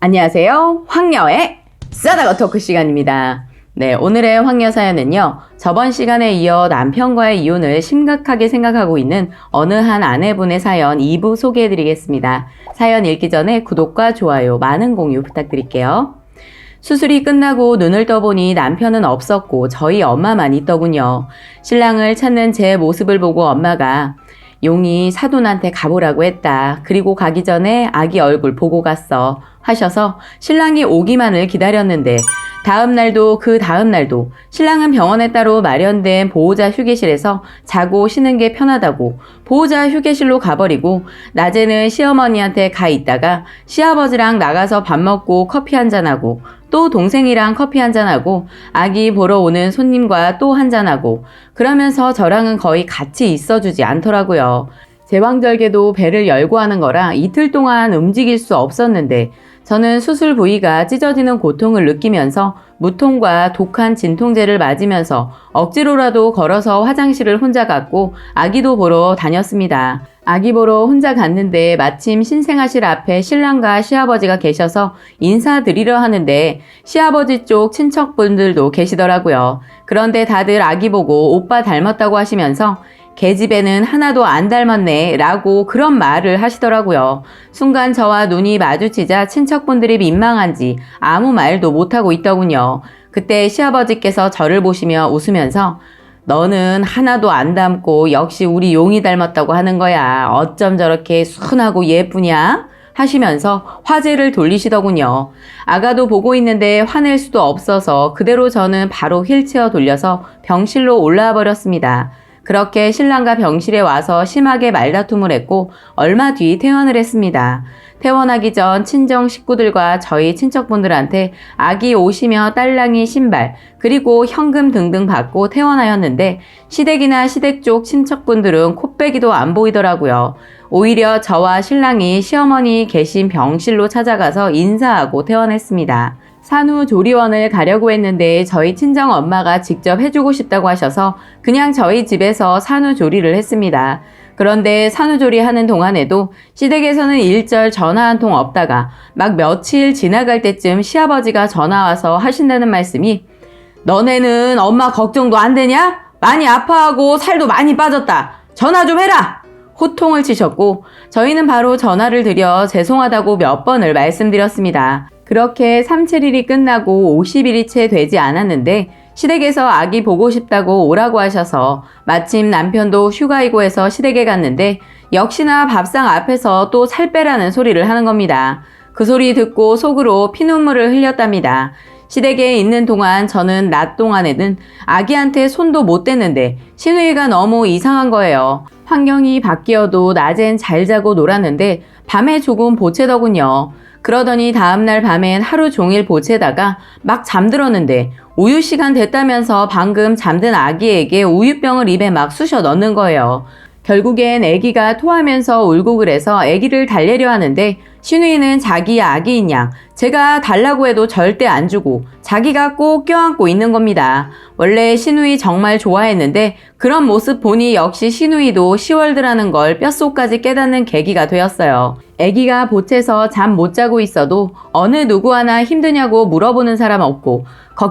안녕하세요. 황녀의 싸다가 토크 시간입니다. 네, 오늘의 황녀 사연은요. 저번 시간에 이어 남편과의 이혼을 심각하게 생각하고 있는 어느 한 아내분의 사연 2부 소개해드리겠습니다. 사연 읽기 전에 구독과 좋아요, 많은 공유 부탁드릴게요. 수술이 끝나고 눈을 떠보니 남편은 없었고 저희 엄마만 있더군요. 신랑을 찾는 제 모습을 보고 엄마가 용이 사돈한테 가보라고 했다. 그리고 가기 전에 아기 얼굴 보고 갔어. 하셔서 신랑이 오기만을 기다렸는데 다음 날도 그 다음 날도 신랑은 병원에 따로 마련된 보호자 휴게실에서 자고 쉬는 게 편하다고 보호자 휴게실로 가버리고 낮에는 시어머니한테 가 있다가 시아버지랑 나가서 밥 먹고 커피 한잔하고 또 동생이랑 커피 한잔하고 아기 보러 오는 손님과 또 한잔하고 그러면서 저랑은 거의 같이 있어주지 않더라고요. 제왕절개도 배를 열고 하는 거라 이틀 동안 움직일 수 없었는데 저는 수술 부위가 찢어지는 고통을 느끼면서 무통과 독한 진통제를 맞으면서 억지로라도 걸어서 화장실을 혼자 갔고 아기도 보러 다녔습니다. 아기 보러 혼자 갔는데 마침 신생아실 앞에 신랑과 시아버지가 계셔서 인사드리려 하는데 시아버지 쪽 친척분들도 계시더라고요. 그런데 다들 아기 보고 오빠 닮았다고 하시면서 걔집에는 하나도 안 닮았네 라고 그런 말을 하시더라고요. 순간 저와 눈이 마주치자 친척분들이 민망한지 아무 말도 못하고 있더군요. 그때 시아버지께서 저를 보시며 웃으면서 너는 하나도 안 닮고 역시 우리 용이 닮았다고 하는 거야. 어쩜 저렇게 순하고 예쁘냐? 하시면서 화제를 돌리시더군요. 아가도 보고 있는데 화낼 수도 없어서 그대로 저는 바로 휠체어 돌려서 병실로 올라와 버렸습니다. 그렇게 신랑과 병실에 와서 심하게 말다툼을 했고 얼마 뒤 퇴원을 했습니다. 퇴원하기 전 친정 식구들과 저희 친척분들한테 아기 옷이며 딸랑이 신발 그리고 현금 등등 받고 퇴원하였는데 시댁이나 시댁 쪽 친척분들은 코빼기도 안 보이더라고요. 오히려 저와 신랑이 시어머니 계신 병실로 찾아가서 인사하고 퇴원했습니다. 산후조리원을 가려고 했는데 저희 친정 엄마가 직접 해주고 싶다고 하셔서 그냥 저희 집에서 산후조리를 했습니다. 그런데 산후조리 하는 동안에도 시댁에서는 일절 전화 한 통 없다가 막 며칠 지나갈 때쯤 시아버지가 전화 와서 하신다는 말씀이 너네는 엄마 걱정도 안 되냐? 많이 아파하고 살도 많이 빠졌다. 전화 좀 해라! 호통을 치셨고 저희는 바로 전화를 드려 죄송하다고 몇 번을 말씀드렸습니다. 그렇게 37일이 끝나고 50일이 채 되지 않았는데 시댁에서 아기 보고 싶다고 오라고 하셔서 마침 남편도 휴가이고 해서 시댁에 갔는데 역시나 밥상 앞에서 또 살 빼라는 소리를 하는 겁니다. 그 소리 듣고 속으로 피눈물을 흘렸답니다. 시댁에 있는 동안 저는 낮 동안에는 아기한테 손도 못 댔는데 시누이가 너무 이상한 거예요. 환경이 바뀌어도 낮엔 잘 자고 놀았는데 밤에 조금 보채더군요. 그러더니 다음날 밤엔 하루 종일 보채다가 막 잠들었는데 우유 시간 됐다면서 방금 잠든 아기에게 우유병을 입에 막 쑤셔 넣는 거예요. 결국엔 아기가 토하면서 울고 그래서 아기를 달래려 하는데 시누이는 자기 아기인 양 제가 달라고 해도 절대 안 주고 자기가 꼭 껴안고 있는 겁니다. 원래 시누이 정말 좋아했는데 그런 모습 보니 역시 시누이도 시월드라는 걸 뼛속까지 깨닫는 계기가 되었어요. 아기가 보채서 잠 못 자고 있어도 어느 누구 하나 힘드냐고 물어보는 사람 없고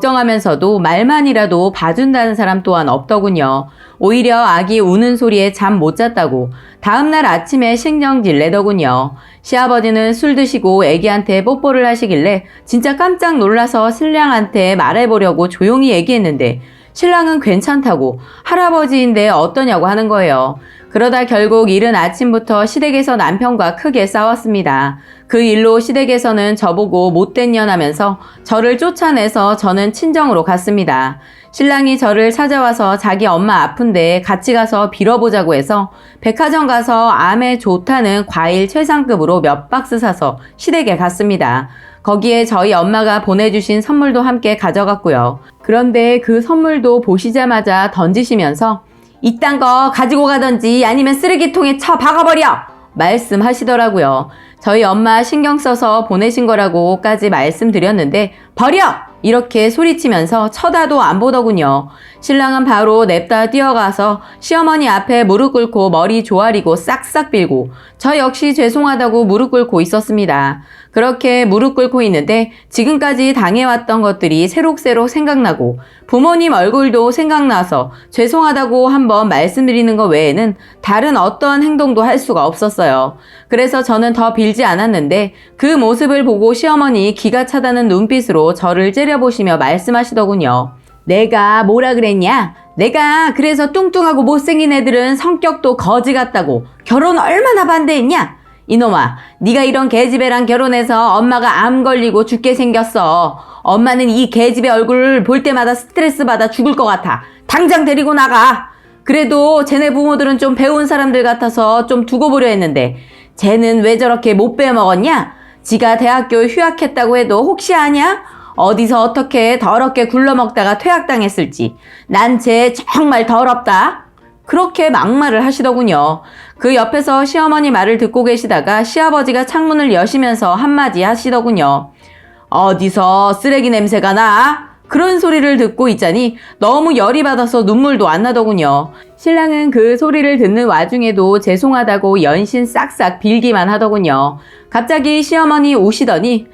걱정하면서도 말만이라도 봐준다는 사람 또한 없더군요. 오히려 아기 우는 소리에 잠 못 잤다고 다음날 아침에 신경질 내더군요. 시아버지는 술 드시고 아기한테 뽀뽀를 하시길래 진짜 깜짝 놀라서 신랑한테 말해보려고 조용히 얘기했는데 신랑은 괜찮다고 할아버지인데 어떠냐고 하는 거예요. 그러다 결국 이른 아침부터 시댁에서 남편과 크게 싸웠습니다. 그 일로 시댁에서는 저보고 못된 년 하면서 저를 쫓아내서 저는 친정으로 갔습니다. 신랑이 저를 찾아와서 자기 엄마 아픈데 같이 가서 빌어보자고 해서 백화점 가서 암에 좋다는 과일 최상급으로 몇 박스 사서 시댁에 갔습니다. 거기에 저희 엄마가 보내주신 선물도 함께 가져갔고요. 그런데 그 선물도 보시자마자 던지시면서 이딴 거 가지고 가던지 아니면 쓰레기통에 쳐 박아버려! 말씀하시더라고요. 저희 엄마 신경 써서 보내신 거라고까지 말씀드렸는데 버려! 이렇게 소리치면서 쳐다도 안 보더군요. 신랑은 바로 냅다 뛰어가서 시어머니 앞에 무릎 꿇고 머리 조아리고 싹싹 빌고 저 역시 죄송하다고 무릎 꿇고 있었습니다. 그렇게 무릎 꿇고 있는데 지금까지 당해왔던 것들이 새록새록 생각나고 부모님 얼굴도 생각나서 죄송하다고 한번 말씀드리는 것 외에는 다른 어떠한 행동도 할 수가 없었어요. 그래서 저는 더 빌지 않았는데 그 모습을 보고 시어머니 기가 차다는 눈빛으로 저를 째려보시며 말씀하시더군요. 내가 뭐라 그랬냐? 내가 그래서 뚱뚱하고 못생긴 애들은 성격도 거지 같다고 결혼 얼마나 반대했냐? 이놈아, 네가 이런 계집애랑 결혼해서 엄마가 암 걸리고 죽게 생겼어. 엄마는 이 계집애 얼굴을 볼 때마다 스트레스 받아 죽을 것 같아. 당장 데리고 나가. 그래도 쟤네 부모들은 좀 배운 사람들 같아서 좀 두고 보려 했는데 쟤는 왜 저렇게 못 빼먹었냐? 지가 대학교 휴학했다고 해도 혹시 아냐? 어디서 어떻게 더럽게 굴러먹다가 퇴학당했을지. 난 쟤 정말 더럽다. 그렇게 막말을 하시더군요. 그 옆에서 시어머니 말을 듣고 계시다가 시아버지가 창문을 여시면서 한마디 하시더군요. 어디서 쓰레기 냄새가 나? 그런 소리를 듣고 있자니 너무 열이 받아서 눈물도 안 나더군요. 신랑은 그 소리를 듣는 와중에도 죄송하다고 연신 싹싹 빌기만 하더군요. 갑자기 시어머니 오시더니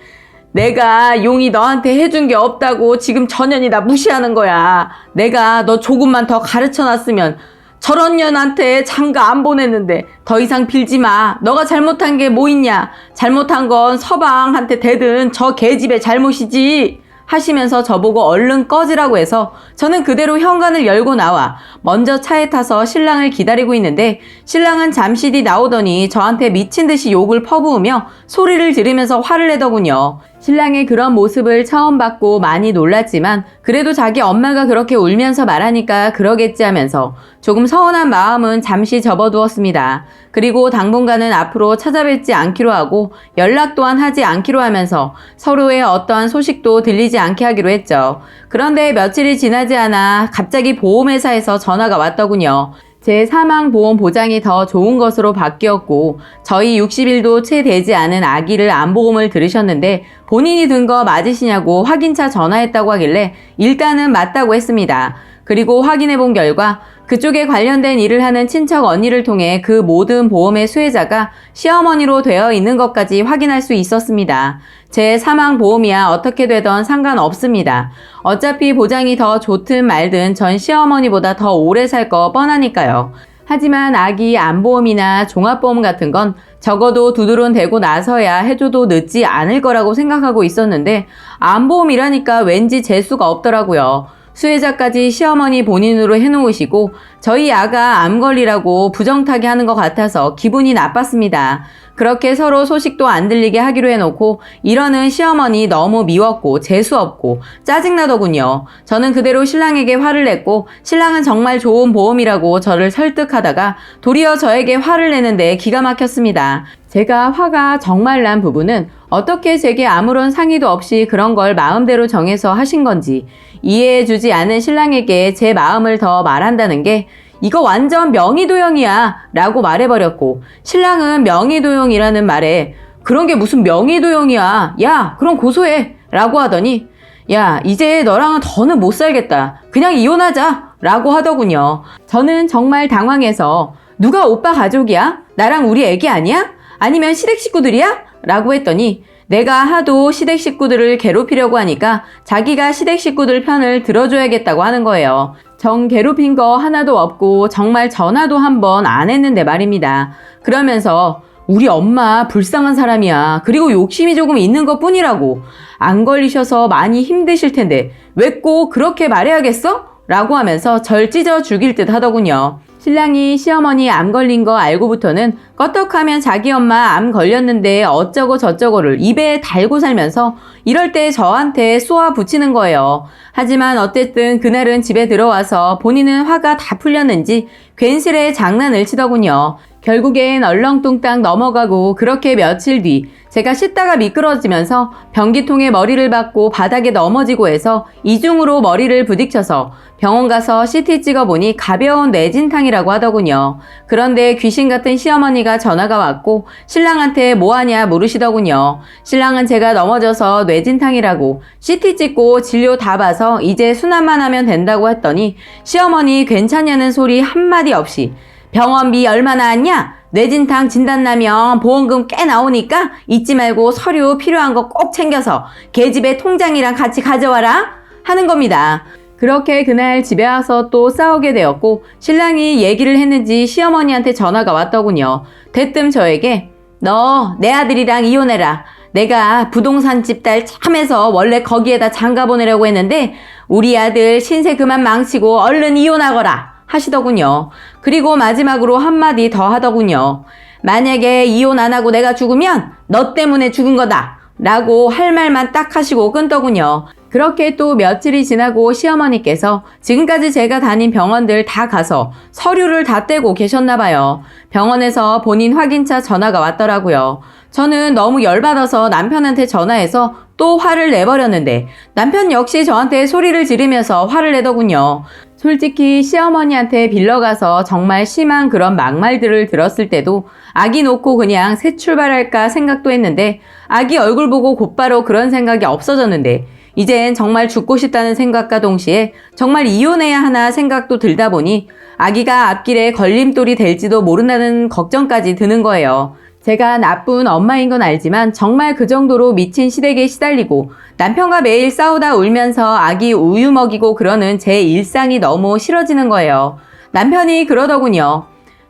내가 용이 너한테 해준 게 없다고 지금 전현이 나 무시하는 거야. 내가 너 조금만 더 가르쳐놨으면 저런 년한테 장가 안 보냈는데 더 이상 빌지 마. 너가 잘못한 게 뭐 있냐. 잘못한 건 서방한테 대든 저 계집의 잘못이지. 하시면서 저보고 얼른 꺼지라고 해서 저는 그대로 현관을 열고 나와 먼저 차에 타서 신랑을 기다리고 있는데 신랑은 잠시 뒤 나오더니 저한테 미친 듯이 욕을 퍼부으며 소리를 지르면서 화를 내더군요. 신랑의 그런 모습을 처음 봤고 많이 놀랐지만 그래도 자기 엄마가 그렇게 울면서 말하니까 그러겠지 하면서 조금 서운한 마음은 잠시 접어두었습니다. 그리고 당분간은 앞으로 찾아뵙지 않기로 하고 연락 또한 하지 않기로 하면서 서로의 어떠한 소식도 들리지 않게 하기로 했죠. 그런데 며칠이 지나지 않아 갑자기 보험회사에서 전화가 왔더군요. 제 사망보험 보장이 더 좋은 것으로 바뀌었고 저희 60일도 채 되지 않은 아기를 암보험을 들으셨는데 본인이 든 거 맞으시냐고 확인차 전화했다고 하길래 일단은 맞다고 했습니다. 그리고 확인해 본 결과 그쪽에 관련된 일을 하는 친척 언니를 통해 그 모든 보험의 수혜자가 시어머니로 되어 있는 것까지 확인할 수 있었습니다. 제 사망보험이야 어떻게 되던 상관없습니다. 어차피 보장이 더 좋든 말든 전 시어머니보다 더 오래 살 거 뻔하니까요. 하지만 아기 암보험이나 종합보험 같은 건 적어도 두드론 대고 나서야 해줘도 늦지 않을 거라고 생각하고 있었는데 암보험이라니까 왠지 재수가 없더라고요. 수혜자까지 시어머니 본인으로 해놓으시고 저희 아가 암 걸리라고 부정타기 하는 것 같아서 기분이 나빴습니다. 그렇게 서로 소식도 안 들리게 하기로 해놓고 이러는 시어머니 너무 미웠고 재수없고 짜증나더군요. 저는 그대로 신랑에게 화를 냈고 신랑은 정말 좋은 보험이라고 저를 설득하다가 도리어 저에게 화를 내는데 기가 막혔습니다. 제가 화가 정말 난 부분은 어떻게 제게 아무런 상의도 없이 그런 걸 마음대로 정해서 하신 건지 이해해주지 않은 신랑에게 제 마음을 더 말한다는 게 이거 완전 명의도용이야 라고 말해버렸고 신랑은 명의도용이라는 말에 그런 게 무슨 명의도용이야. 야 그럼 고소해 라고 하더니 야 이제 너랑은 더는 못 살겠다. 그냥 이혼하자 라고 하더군요. 저는 정말 당황해서 누가 오빠 가족이야? 나랑 우리 애기 아니야? 아니면 시댁 식구들이야? 라고 했더니 내가 하도 시댁 식구들을 괴롭히려고 하니까 자기가 시댁 식구들 편을 들어줘야겠다고 하는 거예요. 정 괴롭힌 거 하나도 없고 정말 전화도 한 번 안 했는데 말입니다. 그러면서 우리 엄마 불쌍한 사람이야. 그리고 욕심이 조금 있는 것 뿐이라고. 안 걸리셔서 많이 힘드실 텐데 왜 꼭 그렇게 말해야겠어? 라고 하면서 절 찢어 죽일 듯 하더군요. 신랑이 시어머니 암 걸린 거 알고부터는 껐떡하면 자기 엄마 암 걸렸는데 어쩌고 저쩌고를 입에 달고 살면서 이럴 때 저한테 쏘아 붙이는 거예요. 하지만 어쨌든 그날은 집에 들어와서 본인은 화가 다 풀렸는지 괜스레 장난을 치더군요. 결국엔 얼렁뚱땅 넘어가고 그렇게 며칠 뒤 제가 씻다가 미끄러지면서 변기통에 머리를 박고 바닥에 넘어지고 해서 이중으로 머리를 부딪혀서 병원 가서 CT 찍어보니 가벼운 뇌진탕이라고 하더군요. 그런데 귀신 같은 시어머니가 전화가 왔고 신랑한테 뭐하냐 물으시더군요. 신랑은 제가 넘어져서 뇌진탕이라고 CT 찍고 진료 다 봐서 이제 수납만 하면 된다고 했더니 시어머니 괜찮냐는 소리 한마디 없이 병원비 얼마 나왔냐? 뇌진탕 진단 나면 보험금 꽤 나오니까 잊지 말고 서류 필요한 거 꼭 챙겨서 걔집에 통장이랑 같이 가져와라 하는 겁니다. 그렇게 그날 집에 와서 또 싸우게 되었고 신랑이 얘기를 했는지 시어머니한테 전화가 왔더군요. 대뜸 저에게 너 내 아들이랑 이혼해라. 내가 부동산 집 딸 참해서 원래 거기에다 장가 보내려고 했는데 우리 아들 신세 그만 망치고 얼른 이혼하거라 하시더군요. 그리고 마지막으로 한마디 더 하더군요. 만약에 이혼 안 하고 내가 죽으면 너 때문에 죽은 거다 라고 할 말만 딱 하시고 끊더군요. 그렇게 또 며칠이 지나고 시어머니께서 지금까지 제가 다닌 병원들 다 가서 서류를 다 떼고 계셨나 봐요. 병원에서 본인 확인차 전화가 왔더라고요. 저는 너무 열받아서 남편한테 전화해서 또 화를 내버렸는데 남편 역시 저한테 소리를 지르면서 화를 내더군요. 솔직히 시어머니한테 빌려가서 정말 심한 그런 막말들을 들었을 때도 아기 놓고 그냥 새 출발할까 생각도 했는데 아기 얼굴 보고 곧바로 그런 생각이 없어졌는데 이젠 정말 죽고 싶다는 생각과 동시에 정말 이혼해야 하나 생각도 들다 보니 아기가 앞길에 걸림돌이 될지도 모른다는 걱정까지 드는 거예요. 제가 나쁜 엄마인 건 알지만 정말 그 정도로 미친 시댁에 시달리고 남편과 매일 싸우다 울면서 아기 우유 먹이고 그러는 제 일상이 너무 싫어지는 거예요. 남편이 그러더군요.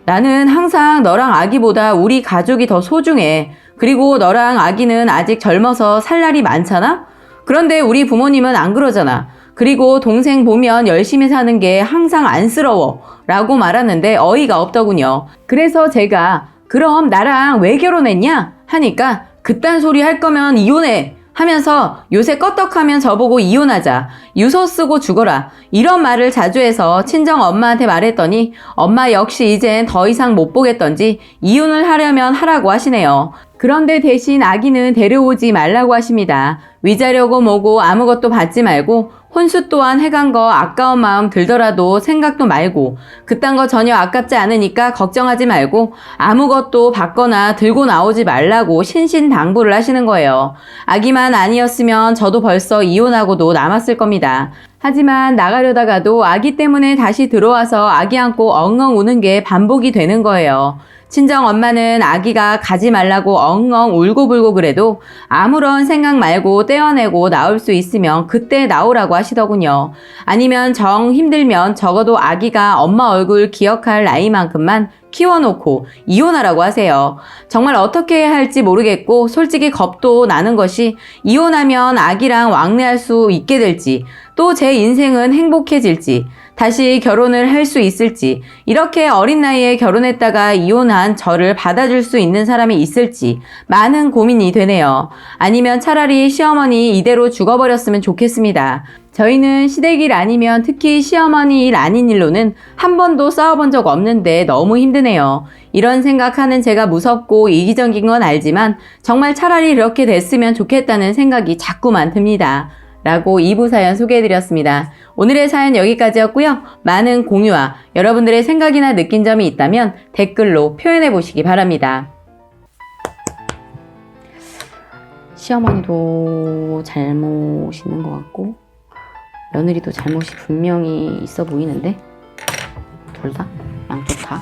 나는 항상 너랑 아기보다 우리 가족이 더 소중해. 그리고 너랑 아기는 아직 젊어서 살 날이 많잖아? 그런데 우리 부모님은 안 그러잖아. 그리고 동생 보면 열심히 사는 게 항상 안쓰러워 라고 말하는데 어이가 없더군요. 그래서 제가 그럼 나랑 왜 결혼했냐? 하니까 그딴 소리 할 거면 이혼해 하면서 요새 껐떡하면 저보고 이혼하자, 유서 쓰고 죽어라 이런 말을 자주 해서 친정 엄마한테 말했더니 엄마 역시 이젠 더 이상 못 보겠던지 이혼을 하려면 하라고 하시네요. 그런데 대신 아기는 데려오지 말라고 하십니다. 위자료고 뭐고 아무것도 받지 말고 혼수 또한 해간 거 아까운 마음 들더라도 생각도 말고 그딴 거 전혀 아깝지 않으니까 걱정하지 말고 아무것도 받거나 들고 나오지 말라고 신신당부를 하시는 거예요. 아기만 아니었으면 저도 벌써 이혼하고도 남았을 겁니다. 하지만 나가려다가도 아기 때문에 다시 들어와서 아기 안고 엉엉 우는 게 반복이 되는 거예요. 친정 엄마는 아기가 가지 말라고 엉엉 울고불고 그래도 아무런 생각 말고 떼어내고 나올 수 있으면 그때 나오라고 하시더군요. 아니면 정 힘들면 적어도 아기가 엄마 얼굴 기억할 나이만큼만 키워놓고 이혼하라고 하세요. 정말 어떻게 해야 할지 모르겠고 솔직히 겁도 나는 것이 이혼하면 아기랑 왕래할 수 있게 될지 또 제 인생은 행복해질지 다시 결혼을 할 수 있을지 이렇게 어린 나이에 결혼했다가 이혼한 저를 받아줄 수 있는 사람이 있을지 많은 고민이 되네요. 아니면 차라리 시어머니 이대로 죽어버렸으면 좋겠습니다. 저희는 시댁 일 아니면 특히 시어머니 일 아닌 일로는 한 번도 싸워본 적 없는데 너무 힘드네요. 이런 생각하는 제가 무섭고 이기적인 건 알지만 정말 차라리 이렇게 됐으면 좋겠다는 생각이 자꾸만 듭니다. 라고 2부 사연 소개해드렸습니다. 오늘의 사연 여기까지였고요. 많은 공유와 여러분들의 생각이나 느낀 점이 있다면 댓글로 표현해보시기 바랍니다. 시어머니도 잘못 있는 것 같고 며느리도 잘못이 분명히 있어 보이는데 둘 다? 양쪽 다?